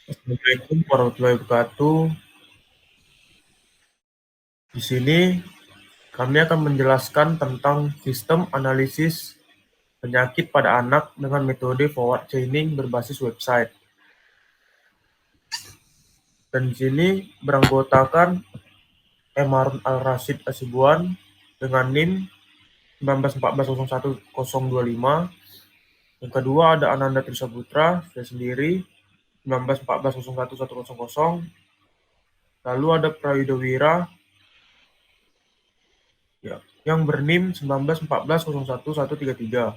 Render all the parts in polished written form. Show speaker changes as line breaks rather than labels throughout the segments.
Assalamualaikum warahmatullahi wabarakatuh. Di sini kami akan menjelaskan tentang sistem analisis penyakit pada anak dengan metode forward chaining berbasis website. Dan di sini beranggotakan M. Harun Al-Rashid Asibuan dengan NIM 1914-01-025. Yang kedua ada Ananda Trisaputra, saya sendiri, 1914-01-100. Lalu ada Prayudha Wira, ya, yang bernim 1914-01-133.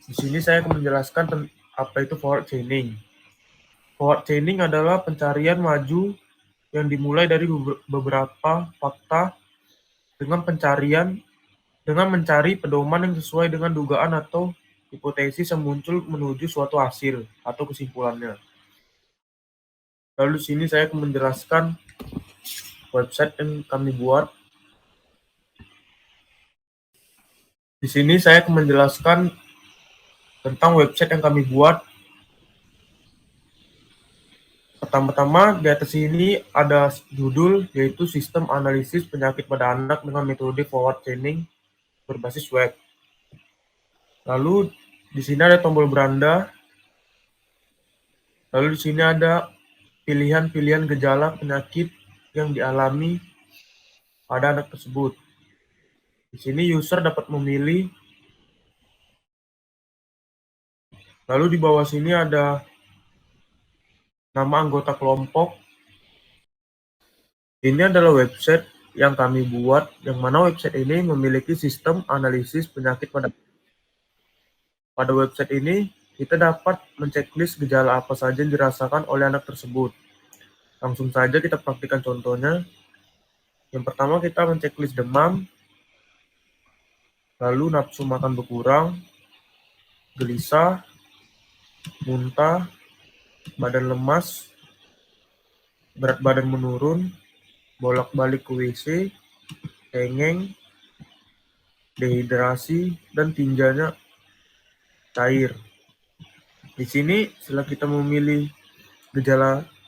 Di sini saya akan menjelaskan apa itu forward chaining. Forward chaining adalah pencarian maju yang dimulai dari beberapa fakta dengan mencari pedoman yang sesuai dengan dugaan atau hipotesis yang muncul menuju suatu hasil atau kesimpulannya. Lalu di sini saya akan menjelaskan website yang kami buat. Di sini saya akan menjelaskan tentang website yang kami buat. Pertama-tama di atas ini ada judul, yaitu Sistem Analisis Penyakit pada Anak dengan Metode Forward Chaining berbasis web. Lalu di sini ada tombol beranda. Lalu di sini ada pilihan-pilihan gejala penyakit yang dialami pada anak tersebut. Di sini user dapat memilih. Lalu di bawah sini ada nama anggota kelompok. Ini adalah website yang kami buat, yang mana website ini memiliki sistem analisis penyakit pada website ini. Kita dapat menceklis gejala apa saja yang dirasakan oleh anak tersebut. Langsung saja kita praktikkan contohnya. Yang pertama kita menceklis demam, lalu nafsu makan berkurang, gelisah, muntah, badan lemas, berat badan menurun, bolak-balik ke WC, tengeng, dehidrasi, dan tinjanya cair. Di sini setelah kita memilih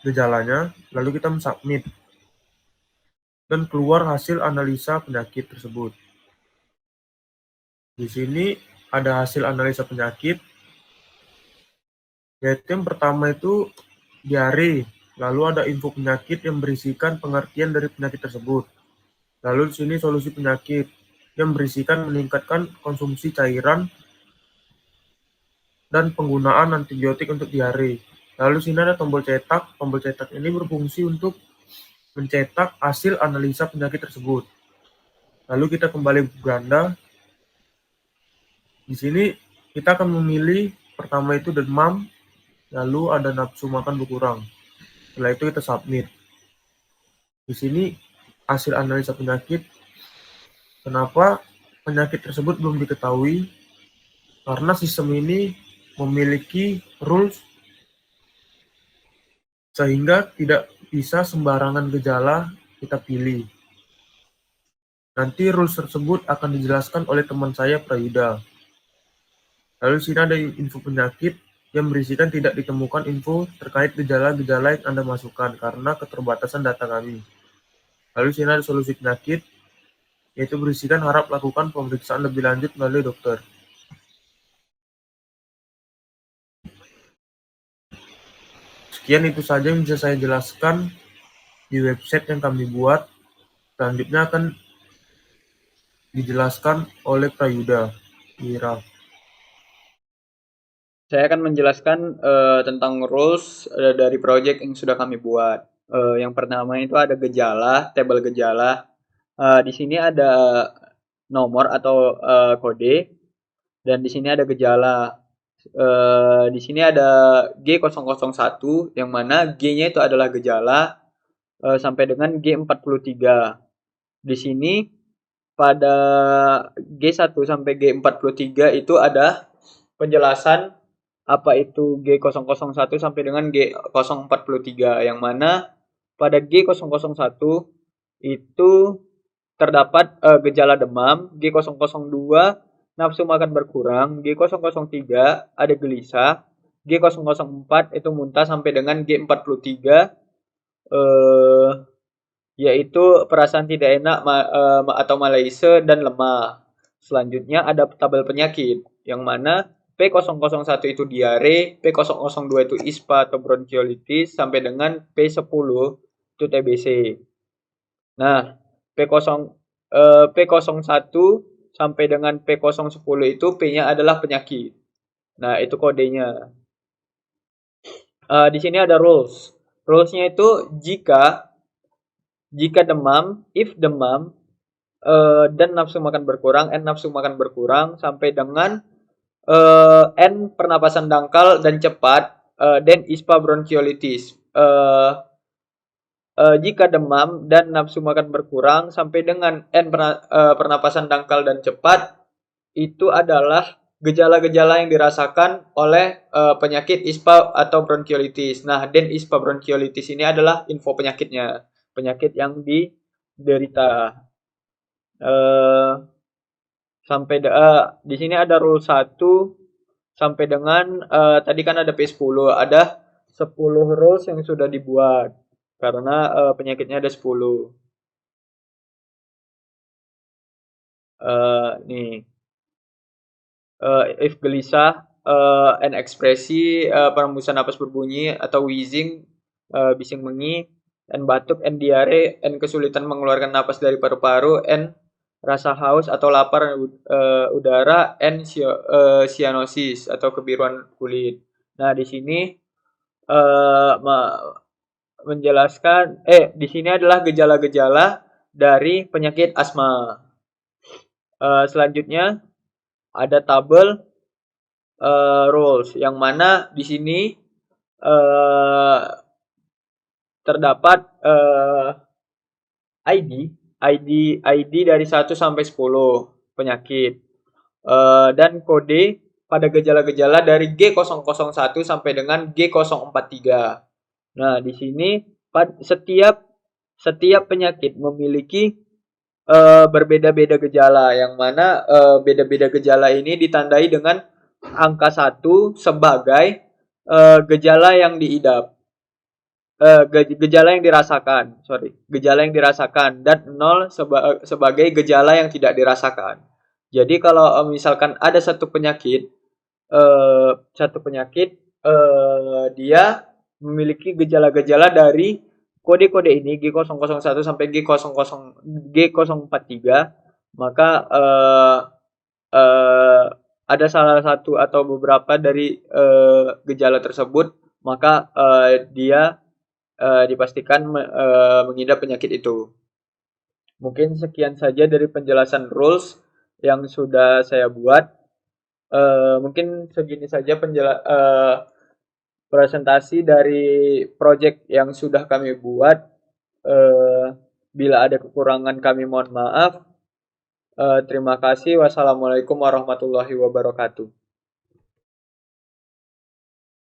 gejalanya, lalu kita mensubmit dan keluar hasil analisa penyakit tersebut. Di sini ada hasil analisa penyakit, yaitu yang pertama itu diare, lalu ada info penyakit yang berisikan pengertian dari penyakit tersebut. Lalu di sini solusi penyakit yang berisikan meningkatkan konsumsi cairan dan penggunaan antibiotik untuk diare. Lalu di sini ada tombol cetak. Tombol cetak ini berfungsi untuk mencetak hasil analisa penyakit tersebut. Lalu kita kembali ke beranda. Di sini kita akan memilih pertama itu demam, lalu ada nafsu makan berkurang. Setelah itu kita submit. Di sini hasil analisa penyakit. Kenapa penyakit tersebut belum diketahui? Karena sistem ini memiliki rules sehingga tidak bisa sembarangan gejala kita pilih. Nanti rules tersebut akan dijelaskan oleh teman saya, Prayudha. Lalu di sini ada info penyakit yang berisikan tidak ditemukan info terkait gejala-gejala yang Anda masukkan karena keterbatasan data kami. Lalu di sini ada solusi penyakit, yaitu berisikan harap lakukan pemeriksaan lebih lanjut melalui dokter. Sekian itu saja yang bisa saya jelaskan di website yang kami buat. Selanjutnya akan dijelaskan oleh Prayudha Wira.
Saya akan menjelaskan tentang rules dari project yang sudah kami buat. Yang pertama itu ada gejala, tabel gejala. Di sini ada nomor atau kode, dan di sini ada gejala. Di sini ada G001, yang mana G-nya itu adalah gejala sampai dengan G43. Di sini pada G1 sampai G43 itu ada penjelasan apa itu G001 sampai dengan G043, yang mana pada G001 itu terdapat gejala demam, G002 nafsu makan berkurang, G003 ada gelisah, G004 itu muntah sampai dengan G43, eh, yaitu perasaan tidak enak atau malaise dan lemah. Selanjutnya ada tabel penyakit, yang mana P001 itu diare, P002 itu ISPA atau bronkiolitis, sampai dengan P10 itu TBC. Nah, P01 sampai dengan P010 itu P-nya adalah penyakit. Nah, itu kodenya. Di sini ada rules. Rules-nya itu jika demam, if demam, dan nafsu makan berkurang, n nafsu makan berkurang sampai dengan n pernapasan dangkal dan cepat, dan ispa bronkiolitis. Jika demam dan nafsu makan berkurang sampai dengan n pernapasan dangkal dan cepat, itu adalah gejala-gejala yang dirasakan oleh penyakit ispa atau bronkiolitis. Nah, dan ispa bronkiolitis ini adalah info penyakitnya, penyakit yang diderita. Eh, di sini ada rule 1 sampai dengan tadi kan ada P10, ada 10 rules yang sudah dibuat karena penyakitnya ada 10. Nih, if gelisah, and ekspresi, perembusan napas berbunyi atau wheezing, bising mengi, and batuk, and diare, and kesulitan mengeluarkan napas dari paru-paru, and rasa haus atau lapar udara, and cyanosis atau kebiruan kulit. Nah, di sini menjelaskan di sini adalah gejala-gejala dari penyakit asma. Selanjutnya ada tabel rules yang mana di sini terdapat ID dari 1 sampai 10 penyakit, dan kode pada gejala-gejala dari G001 sampai dengan G043. Nah, di sini setiap penyakit memiliki berbeda-beda gejala, yang mana beda-beda gejala ini ditandai dengan angka 1 sebagai gejala yang diidap. Gejala yang dirasakan, gejala yang dirasakan, dan 0 sebagai gejala yang tidak dirasakan. Jadi kalau misalkan ada satu penyakit, dia memiliki gejala-gejala dari kode-kode ini G001 sampai G043, maka ada salah satu atau beberapa dari gejala tersebut, maka dia dipastikan mengidap penyakit itu. Mungkin sekian saja dari penjelasan rules yang sudah saya buat. Mungkin segini saja presentasi dari project yang sudah kami buat. Bila ada kekurangan kami mohon maaf. Terima kasih. Wassalamualaikum warahmatullahi wabarakatuh.